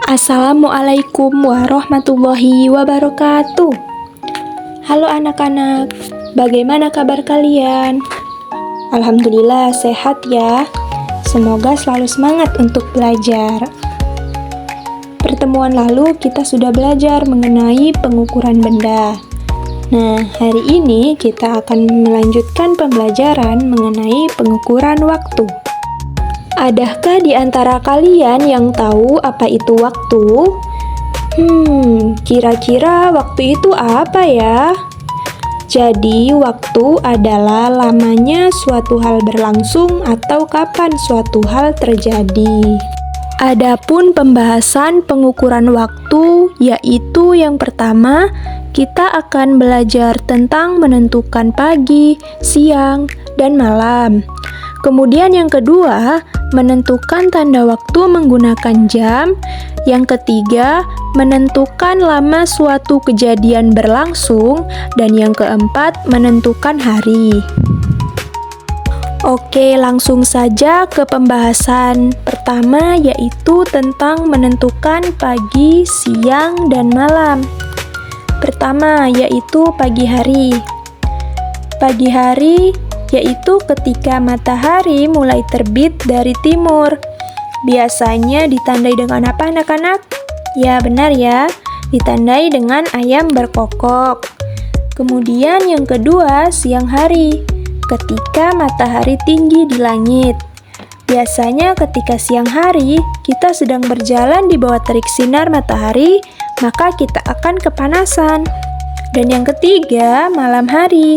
Assalamualaikum warahmatullahi wabarakatuh. Halo anak-anak, bagaimana kabar kalian? Alhamdulillah sehat ya. Semoga selalu semangat untuk belajar. Pertemuan lalu kita sudah belajar mengenai pengukuran benda. Nah, hari ini kita akan melanjutkan pembelajaran mengenai pengukuran waktu. Adakah di antara kalian yang tahu apa itu waktu? Kira-kira waktu itu apa ya? Jadi, waktu adalah lamanya suatu hal berlangsung atau kapan suatu hal terjadi. Adapun pembahasan pengukuran waktu, yaitu yang pertama, kita akan belajar tentang menentukan pagi, siang, dan malam. Kemudian yang kedua, menentukan tanda waktu menggunakan jam. Yang ketiga, menentukan lama suatu kejadian berlangsung. Dan yang keempat, menentukan hari. Oke, langsung saja ke pembahasan pertama, yaitu tentang menentukan pagi, siang, dan malam. Pertama, yaitu pagi hari. Pagi hari yaitu ketika matahari mulai terbit dari timur. Biasanya ditandai dengan apa anak-anak? Ya benar ya, ditandai dengan ayam berkokok. Kemudian yang kedua, siang hari. Ketika matahari tinggi di langit. Biasanya ketika siang hari, kita sedang berjalan di bawah terik sinar matahari, maka kita akan kepanasan. Dan yang ketiga, malam hari,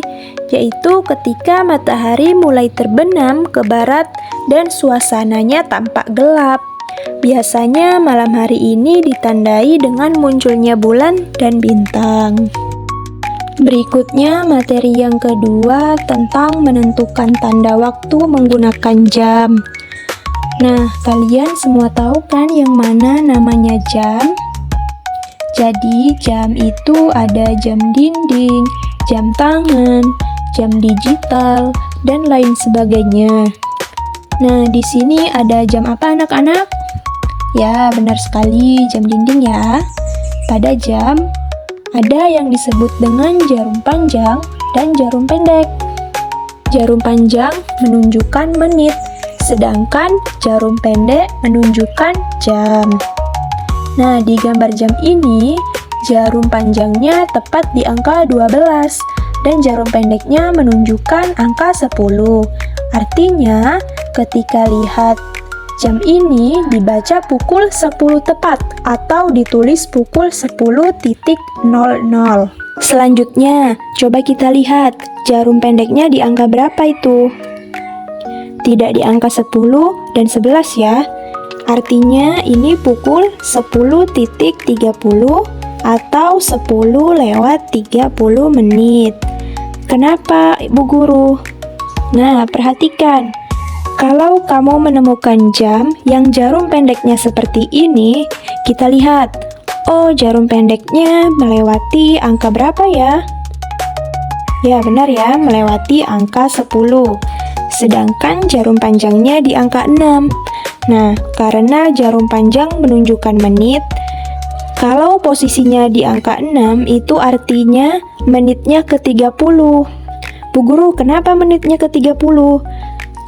yaitu ketika matahari mulai terbenam ke barat dan suasananya tampak gelap. Biasanya malam hari ini ditandai dengan munculnya bulan dan bintang. Berikutnya materi yang kedua tentang menentukan tanda waktu menggunakan jam. Nah, kalian semua tahu kan yang mana namanya jam? Jadi, jam itu ada jam dinding, jam tangan, jam digital, dan lain sebagainya. Nah, di sini ada jam apa anak-anak? Ya, benar sekali, jam dinding ya. Pada jam, ada yang disebut dengan jarum panjang dan jarum pendek. Jarum panjang menunjukkan menit, sedangkan jarum pendek menunjukkan jam. Nah, di gambar jam ini, jarum panjangnya tepat di angka 12 dan jarum pendeknya menunjukkan angka 10. Artinya, ketika lihat jam ini dibaca pukul 10 tepat atau ditulis pukul 10.00. Selanjutnya, coba kita lihat jarum pendeknya di angka berapa itu? Tidak di angka 10 dan 11 ya. Artinya ini pukul 10.30 atau 10:30 menit. Kenapa, Ibu Guru? Nah, perhatikan. Kalau kamu menemukan jam yang jarum pendeknya seperti ini, kita lihat. Oh, jarum pendeknya melewati angka berapa ya? Ya, benar ya, melewati angka 10. Sedangkan jarum panjangnya di angka 6. Nah, karena jarum panjang menunjukkan menit, kalau posisinya di angka 6 itu artinya menitnya ke-30. Bu Guru, kenapa menitnya ke-30?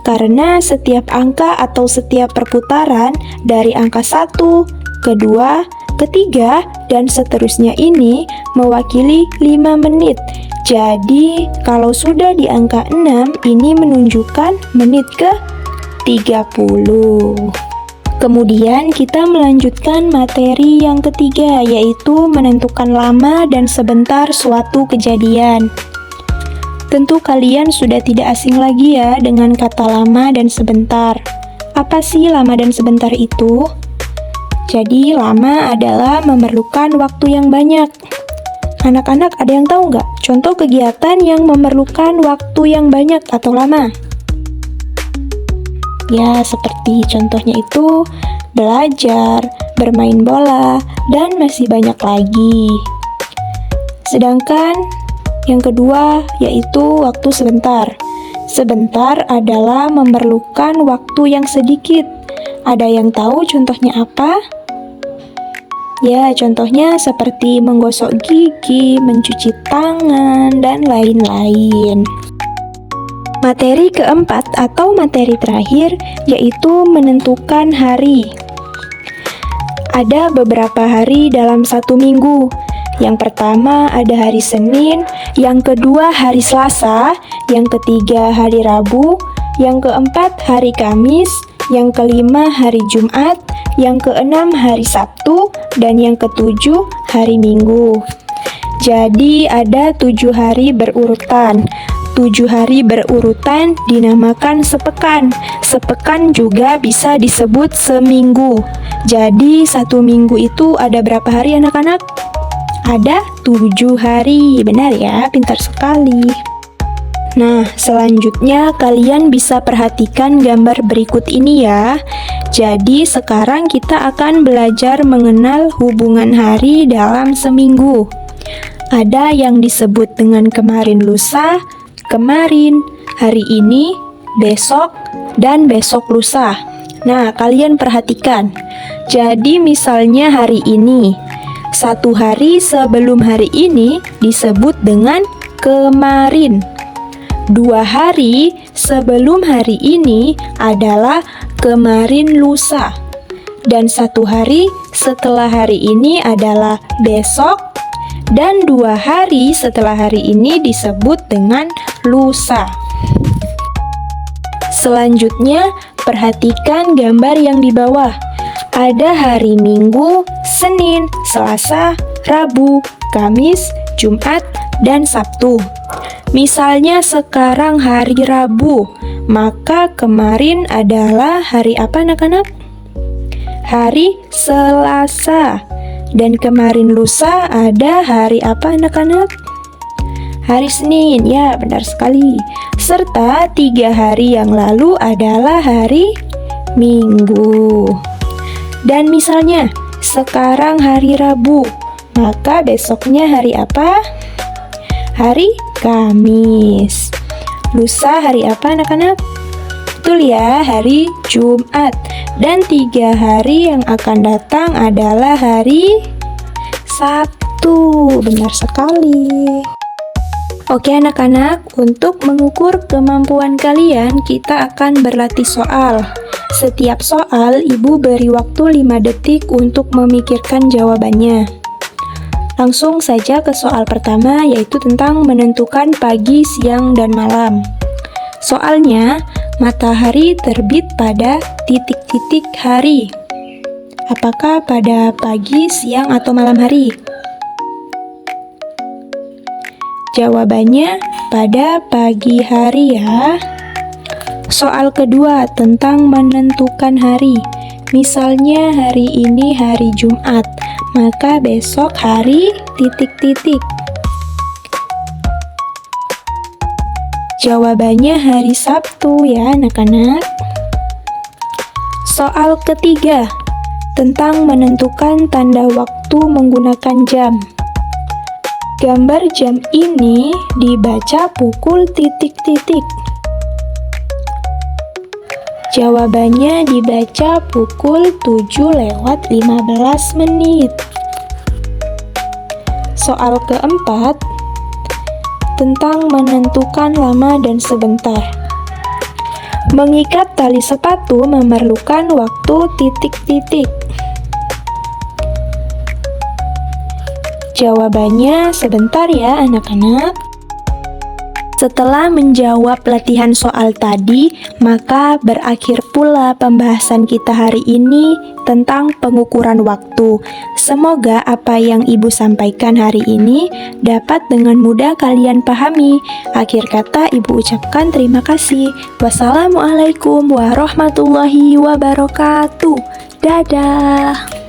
Karena setiap angka atau setiap perputaran dari angka 1, kedua, ketiga, dan seterusnya ini mewakili 5 menit. Jadi, kalau sudah di angka 6, ini menunjukkan menit ke-30. Kemudian kita melanjutkan materi yang ketiga, yaitu menentukan lama dan sebentar suatu kejadian. Tentu kalian sudah tidak asing lagi ya dengan kata lama dan sebentar. Apa sih lama dan sebentar itu? Jadi lama adalah memerlukan waktu yang banyak. Anak-anak ada yang tahu nggak contoh kegiatan yang memerlukan waktu yang banyak atau lama? Ya, seperti contohnya itu belajar, bermain bola, dan masih banyak lagi. Sedangkan yang kedua yaitu waktu sebentar. Sebentar adalah memerlukan waktu yang sedikit. Ada yang tahu contohnya apa? Ya, contohnya seperti menggosok gigi, mencuci tangan, dan lain-lain. Materi keempat atau materi terakhir yaitu menentukan hari. Ada beberapa hari dalam satu minggu. Yang pertama ada hari Senin, yang kedua hari Selasa, yang ketiga hari Rabu, yang keempat hari Kamis, yang kelima hari Jumat, yang keenam hari Sabtu, dan yang ketujuh hari Minggu. Jadi ada 7 hari berurutan. 7 hari berurutan dinamakan sepekan. Sepekan juga bisa disebut seminggu. Jadi satu minggu itu ada berapa hari anak-anak? Ada 7 hari. Benar ya, pintar sekali. Nah, selanjutnya kalian bisa perhatikan gambar berikut ini ya. Jadi sekarang kita akan belajar mengenal hubungan hari dalam seminggu. Ada yang disebut dengan kemarin lusa, kemarin, hari ini, besok, dan besok lusa. Nah, kalian perhatikan. Jadi misalnya hari ini, satu hari sebelum hari ini disebut dengan kemarin. 2 hari sebelum hari ini adalah kemarin lusa. Dan 1 hari setelah hari ini adalah besok. Dan 2 hari setelah hari ini disebut dengan lusa. Selanjutnya, perhatikan gambar yang di bawah. Ada hari Minggu, Senin, Selasa, Rabu, Kamis, Jumat, dan Sabtu. Misalnya sekarang hari Rabu, maka kemarin adalah hari apa anak-anak? Hari Selasa. Dan kemarin lusa ada hari apa anak-anak? Hari Senin, ya benar sekali. Serta 3 hari yang lalu adalah hari Minggu. Dan misalnya sekarang hari Rabu, maka besoknya hari apa? Hari Kamis. Lusa hari apa anak-anak? Betul ya, hari Jumat. Dan 3 hari yang akan datang adalah hari Sabtu. Benar sekali. Oke anak-anak, untuk mengukur kemampuan kalian, kita akan berlatih soal. Setiap soal, ibu beri waktu 5 detik untuk memikirkan jawabannya. Langsung saja ke soal pertama, yaitu tentang menentukan pagi, siang, dan malam. Soalnya, matahari terbit pada titik-titik hari. Apakah pada pagi, siang, atau malam hari? Jawabannya pada pagi hari ya. Soal kedua tentang menentukan hari. Misalnya hari ini hari Jumat, maka besok hari titik-titik. Jawabannya hari Sabtu ya anak-anak. Soal ketiga tentang menentukan tanda waktu menggunakan jam. Gambar jam ini dibaca pukul titik-titik. Jawabannya dibaca pukul 7:15 menit. Soal keempat tentang menentukan lama dan sebentar. Mengikat tali sepatu memerlukan waktu titik-titik. Jawabannya sebentar ya anak-anak. Setelah menjawab latihan soal tadi, maka berakhir pula pembahasan kita hari ini tentang pengukuran waktu. Semoga apa yang ibu sampaikan hari ini dapat dengan mudah kalian pahami. Akhir kata ibu ucapkan terima kasih. Wassalamualaikum warahmatullahi wabarakatuh. Dadah.